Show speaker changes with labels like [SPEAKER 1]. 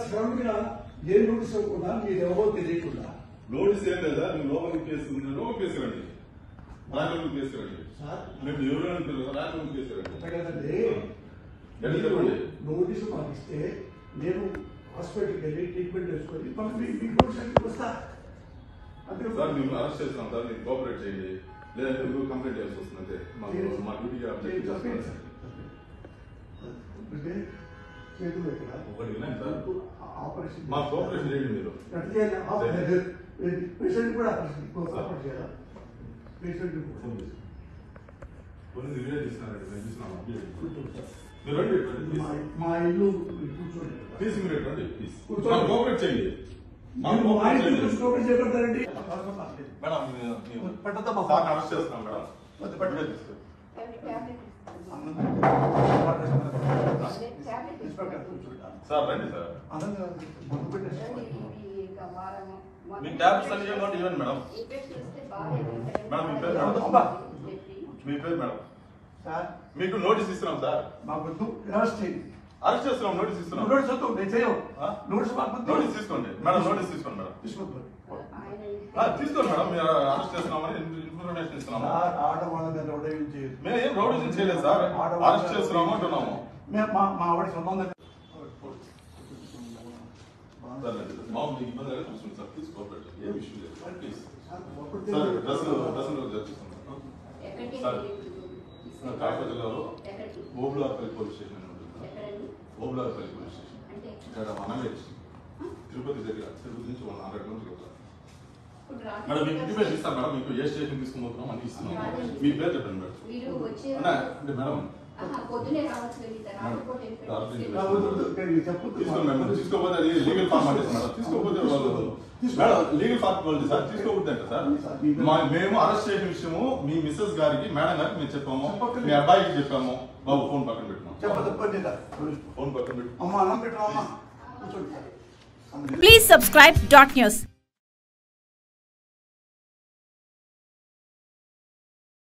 [SPEAKER 1] Sudden గా ఏ notice ఇవ్వకుండా మీరు ఎవరో తెలియకుండా
[SPEAKER 2] నోటీస్ ఏం లేదా నువ్వు లోపలికి తీసుకురండి రాజలోకి తీసుకురండి మేము ఎవరు అంటారు రాజలోకి తీసుకురండి
[SPEAKER 1] నోటీసు మాకు ఇస్తే నేను హాస్పిటల్కి వెళ్ళి ట్రీట్మెంట్ చేసుకొని మీకు నోటీస్ వస్తా
[SPEAKER 2] అంతే సార్ మేము అరెస్ట్ చేస్తున్నాం సార్ మీరు కోఆపరేట్ చేయండి లేదంటే మీరు కంప్లైంట్ చేయాల్సి వస్తుంది అంతే మా డ్యూటీకి
[SPEAKER 1] చేతులు ఎక్కడ
[SPEAKER 2] ఒకటి వినండి సార్
[SPEAKER 1] ఆపరేషన్
[SPEAKER 2] మా కోఆపరేషన్ చేయండి మీరు
[SPEAKER 1] పేషెంట్ కూడా ఆపరేషన్ చేయాలి పేషెంట్ మా ఇల్లు
[SPEAKER 2] ప్లీజ్ మీరు రండి ప్లీజ్ కోఆపరేట్ చేయండి
[SPEAKER 1] చేయబడతారండి
[SPEAKER 2] మేడం అరెస్ట్ చేస్తున్నాం మేడం సార్ రండి సార్ మీ ట్యాబ్లెట్స్ అన్ని ఇవ్వండి మేడం మేడం మీ పేరు మేడం మీకు నోటీస్ ఇస్తున్నాం సార్ అరెస్ట్ చేస్తున్నాం నోటీస్ ఇస్తున్నాం నోటీస్ తీసుకోండి మేడం నోటీస్ తీసుకోండి మేడం తీసుకోండి మేడం మీరు అరెస్ట్ చేస్తున్నామని ఇన్ఫర్మేషన్ ఇస్తున్నాము మేము ఏం రౌడీజం చేయలేదు సార్ అరెస్ట్ చేస్తున్నాము అంటున్నాము
[SPEAKER 1] మా ఆవిడ సంబంధం
[SPEAKER 2] మామూలు ఇబ్బంది చూస్తుంది సార్ ప్లీజ్ కోఆపరేట్ ఏ విషయం లేదు ప్లీజ్ సార్ డ్రెస్సులో చర్చిస్తున్నాం సార్ కాకప జిల్లాలో ఓబులాపల్లి పోలీస్ స్టేషన్ ఉంటుంది ఓబులాపల్లి పోలీస్ స్టేషన్ ఇక్కడ మనమేజ్ తిరుపతి దగ్గర తిరుపతి నుంచి 100 కిలోమీటర్లు మేడం మీకు ఇంటిమేషన్ ఇస్తాను మేడం మీకు ఏ స్టేషన్ తీసుకుపోతున్నాం అని ఇస్తున్నాం మీ పేరు చెప్పండి మేడం అంటే మేడం తీసుకోపోతే అది లీగల్ ఫార్మాలిటీస్ మేడం తీసుకోపోతే వాళ్ళు మేడం లీగల్ ఫార్మాలిటీ సార్ తీసుకోకూడదు అంటే సార్ మేము అరెస్ట్ చేసిన విషయము మీ మిస్సెస్ గారికి మేడం గారికి మేము చెప్పాము మీ అబ్బాయికి చెప్పాము బాబు ఫోన్ పక్కన పెట్టుకున్నాం ఫోన్ పక్కన పెట్టుకున్నాం
[SPEAKER 3] Please subscribe Dot News.